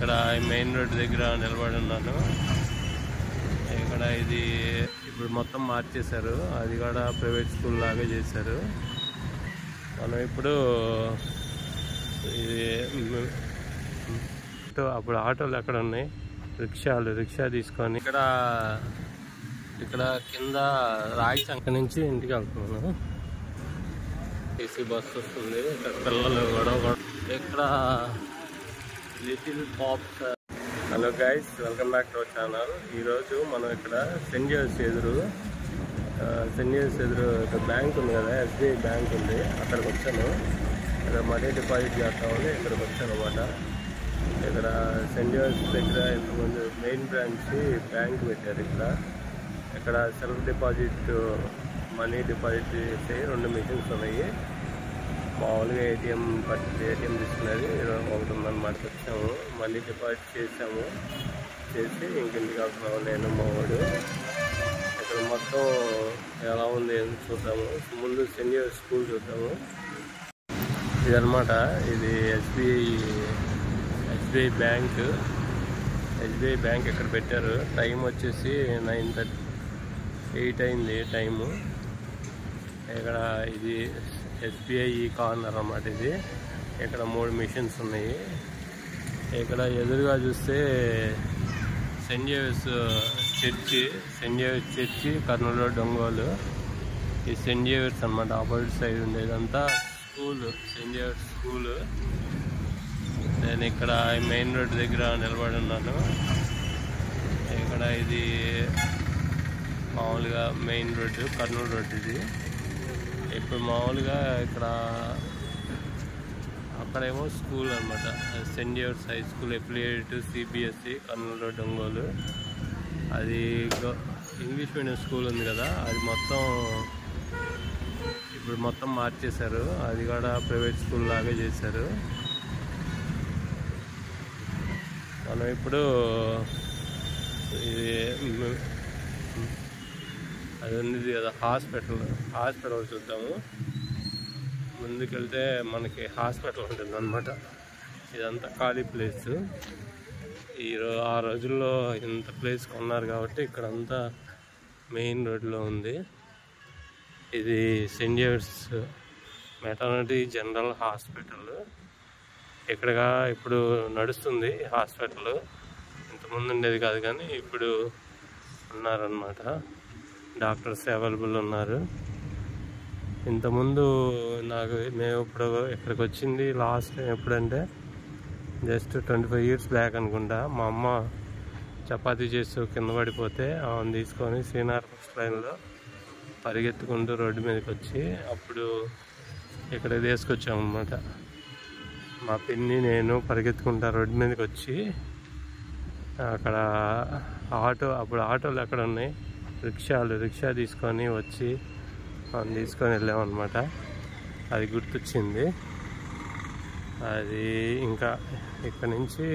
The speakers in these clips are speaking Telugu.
ఇక్కడ మెయిన్ రోడ్ దగ్గర నిలబడి ఉన్నాను. ఇక్కడ ఇది ఇప్పుడు మొత్తం మార్చేశారు, అది కూడా ప్రైవేట్ స్కూల్ లాగా చేశారు. మనం ఇప్పుడు ఇది అప్పుడు ఆటోలు ఎక్కడ ఉన్నాయి, రిక్షా తీసుకొని ఇక్కడ కింద రాయి సంక నుంచి ఇంటికి వెళ్తున్నాను. ఏసీ బస్సు వస్తుంది. ఇక్కడ పిల్లలు గొడవ ఇక్కడ little pops. Hello guys, welcome back to our channel. ఈరోజు మనం ఇక్కడ సెయింట్ జేవియర్స్ ఎదురు ఇక్కడ బ్యాంక్ ఉంది కదా, ఎస్బీఐ బ్యాంక్ ఉంది, అక్కడికి వచ్చాను. ఇక్కడ మనీ డిపాజిట్ చేస్తామని ఇక్కడికి వచ్చాను అనమాట. ఇక్కడ సెయింట్ జేవియర్స్ దగ్గర ఇంతకుముందు మెయిన్ బ్రాంచ్ బ్యాంక్ పెట్టారు. ఇక్కడ సెల్ఫ్ డిపాజిట్, మనీ డిపాజిట్ చేసే 2 మిషన్స్ ఉన్నాయి. మామూలుగా ఏటీఎం తీసుకునేది ఒకటి ఉందన్నమాట. వచ్చాము, మనీ డిపాజిట్ చేసి ఇంకింటికి వెళ్తున్నాము నేను మా వాడు. ఇక్కడ మొత్తం ఎలా ఉంది చూద్దాము. ముందు సెయింట్ జేవియర్స్ స్కూల్ చూద్దాము. ఇదన్నమాట, ఇది ఎస్బీఐ బ్యాంక్ ఇక్కడ పెట్టారు. టైం వచ్చేసి 9:38 అయింది టైము. ఇక్కడ ఇది ఎస్బీఐ కార్నర్ అన్నమాట. ఇది ఇక్కడ 3 మిషన్స్ ఉన్నాయి. ఇక్కడ ఎదురుగా చూస్తే Saint Xavier's church Kurnool road Ongole. ఈ సెయింట్ జేవియర్స్ అన్నమాట. ఆపోజిట్ సైడ్ ఉండేదంతా స్కూల్, సెయింట్ జేవియర్స్ స్కూల్. నేను ఇక్కడ మెయిన్ రోడ్ దగ్గర నిలబడి ఉన్నాను. ఇక్కడ ఇది మామూలుగా మెయిన్ రోడ్డు, కర్నూలు రోడ్. ఇది ఇప్పుడు మామూలుగా ఇక్కడ అక్కడేమో స్కూల్ అనమాట, Saint Xavier's high school affiliated CBSE Kurnool road Ongole. అది ఇంగ్లీష్ మీడియం స్కూల్ ఉంది కదా, అది ఇప్పుడు మొత్తం మార్చేశారు, అది కూడా ప్రైవేట్ స్కూల్ లాగా చేశారు. మనం ఇప్పుడు ఇది అది ఉంది కదా హాస్పిటల్ చూద్దాము. ముందుకెళ్తే మనకి హాస్పిటల్ ఉంటుంది అన్నమాట. ఇదంతా ఖాళీ ప్లేస్. ఆ రోజుల్లో ఇంత ప్లేస్ కొన్నారు కాబట్టి ఇక్కడంతా మెయిన్ రోడ్లో ఉంది. ఇది Saint Xavier's maternity general hospital. ఇక్కడగా ఇప్పుడు నడుస్తుంది హాస్పిటల్. ఇంతకుముందు ఉండేది కాదు కానీ ఇప్పుడు ఉన్నారన్నమాట. డాక్టర్స్ అవైలబుల్ ఉన్నారు. ఇంతకుముందు మేము ఇప్పుడు ఇక్కడికి వచ్చింది లాస్ట్ టైం ఎప్పుడంటే జస్ట్ 25 years బ్యాక్ అనుకుంటా. మా అమ్మ చపాతీ చేస్తూ కింద పడిపోతే ఆమెను తీసుకొని శ్రీనగర్ ఫస్ట్ లైన్లో పరిగెత్తుకుంటూ రోడ్డు మీదకి వచ్చి అప్పుడు ఇక్కడ తీసుకొచ్చామన్నమాట. మా పిన్ని నేను పరిగెత్తుకుంటా రోడ్డు మీదకి వచ్చి అక్కడ అప్పుడు ఆటోలు ఎక్కడ ఉన్నాయి, రిక్షా తీసుకొని వచ్చి తీసుకొని వెళ్ళామన్నమాట. అది గుర్తొచ్చింది. అది ఇంకా ఇక్కడ నుంచి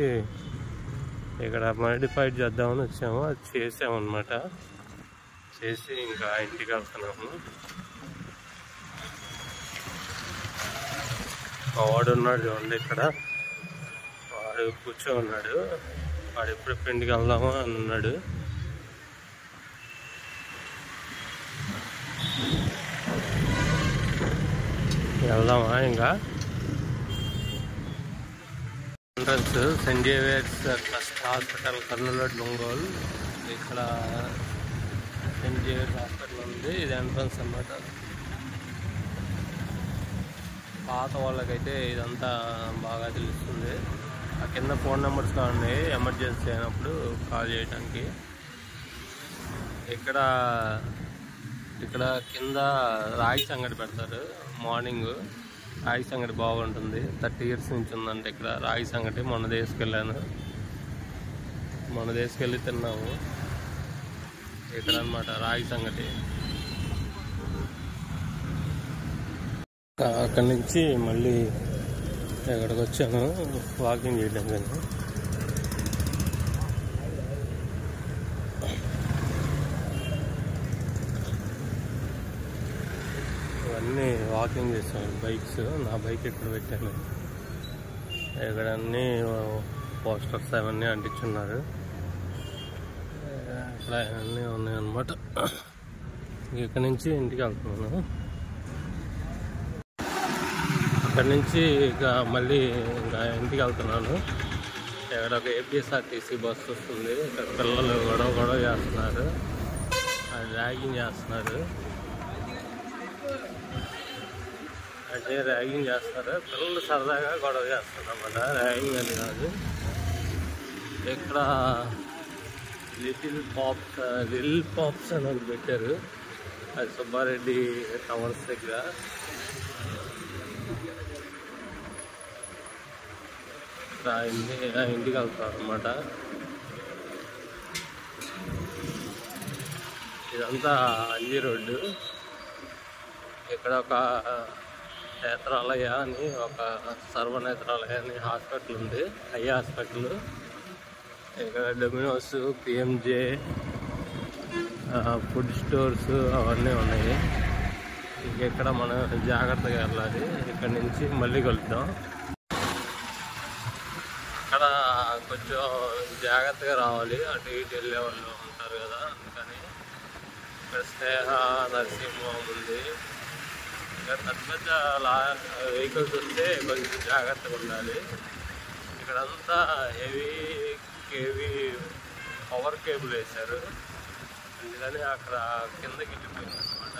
ఇక్కడ మనీ డిపాజిట్ చేద్దామని వచ్చాము. అది చేసామన్నమాట. చేసి ఇంకా ఇంటికి వెళ్తున్నాము. మా వాడు ఉన్నాడు చూడండి, ఇక్కడ వాడు కూర్చోన్నాడు. వాడు ఎప్పుడు ఇంటికి వెళ్దామా అని అన్నాడు. వెళ్దామా ఇంకా. Entrance Saint Xavier's trust hospital Kurnool road Ongole. ఇక్కడ సెయింట్ జేవియర్స్ హాస్పిటల్ ఉంది. ఇది ఎంట్రన్స్ అన్నమాట. పాత వాళ్ళకైతే ఇదంతా బాగా తెలుస్తుంది. ఆ కింద ఫోన్ నెంబర్స్ ఉన్నాయి, ఎమర్జెన్సీ అయినప్పుడు కాల్ చేయడానికి. ఇక్కడ కింద రాగి సంగటి పెడతారు. మార్నింగ్ రాగి సంగటి బాగుంటుంది. 30 years నుంచి ఉందంటే ఇక్కడ రాగి సంగటి. మొన్న తీసుకెళ్ళి తిన్నాము ఇక్కడ అన్నమాట రాగి సంగటి. అక్కడి నుంచి మళ్ళీ ఇక్కడికి వచ్చాను వాకింగ్ చేయడానికి. ఇవన్నీ వాకింగ్ చేస్తాను. బైక్స్, నా బైక్ ఇక్కడ పెట్టాను. ఇక్కడ అన్నీ పోస్టర్స్ అవన్నీ అంటించున్నారు. ఇక్కడ అన్నీ ఉన్నాయన్నమాట. ఇక్కడ నుంచి ఇంటికి వెళ్తున్నాను. అక్కడి నుంచి ఇక మళ్ళీ ఇంకా ఇంటికి వెళ్తున్నాను. ఇక్కడ ఒక ఏపీఎస్ఆర్టీసీ బస్సు వస్తుంది. ఇక్కడ పిల్లలు గొడవ చేస్తున్నారు, అది ర్యాగింగ్ చేస్తున్నారు. అంటే ర్యాగింగ్ చేస్తారు, పిల్లలు సరదాగా గొడవ చేస్తారు అన్నమాట, ర్యాగింగ్ అని కాదు. ఇక్కడ లిటిల్ పాప్స్ అని ఒకటి పెట్టారు, అది సుబ్బారెడ్డి టవర్స్ దగ్గర. ఇంటికి వెళ్తారు అన్నమాట. ఇదంతా అంజీ రోడ్డు. ఇక్కడ ఒక నేత్రాలయ అని, ఒక సర్వనేత్రాలయ అని హాస్పిటల్ ఉంది, ఐ హాస్పిటల్. ఇక్కడ డొమినోస్, పిఎంజే, ఫుడ్ స్టోర్స్ అవన్నీ ఉన్నాయి. ఇక్కడ మనం జాగ్రత్తగా వెళ్ళాలి. ఇక్కడ నుంచి మళ్ళీ కలుద్దాం. ఇక్కడ కొంచెం జాగ్రత్తగా రావాలి, అటు ఇటు వెళ్ళే వాళ్ళు ఉంటారు కదా, అందుకని. ఇక్కడ స్నేహ నర్సింగ్ హోమ్ ఉంది. ఇక్కడ పెద్ద వెహికల్స్ వస్తే కొంచెం జాగ్రత్తగా ఉండాలి. ఇక్కడంతా హెవీ పవర్ కేబుల్ వేశారు, అందుకని అక్కడ కిందకి వెళ్ళిపోయింది అనమాట.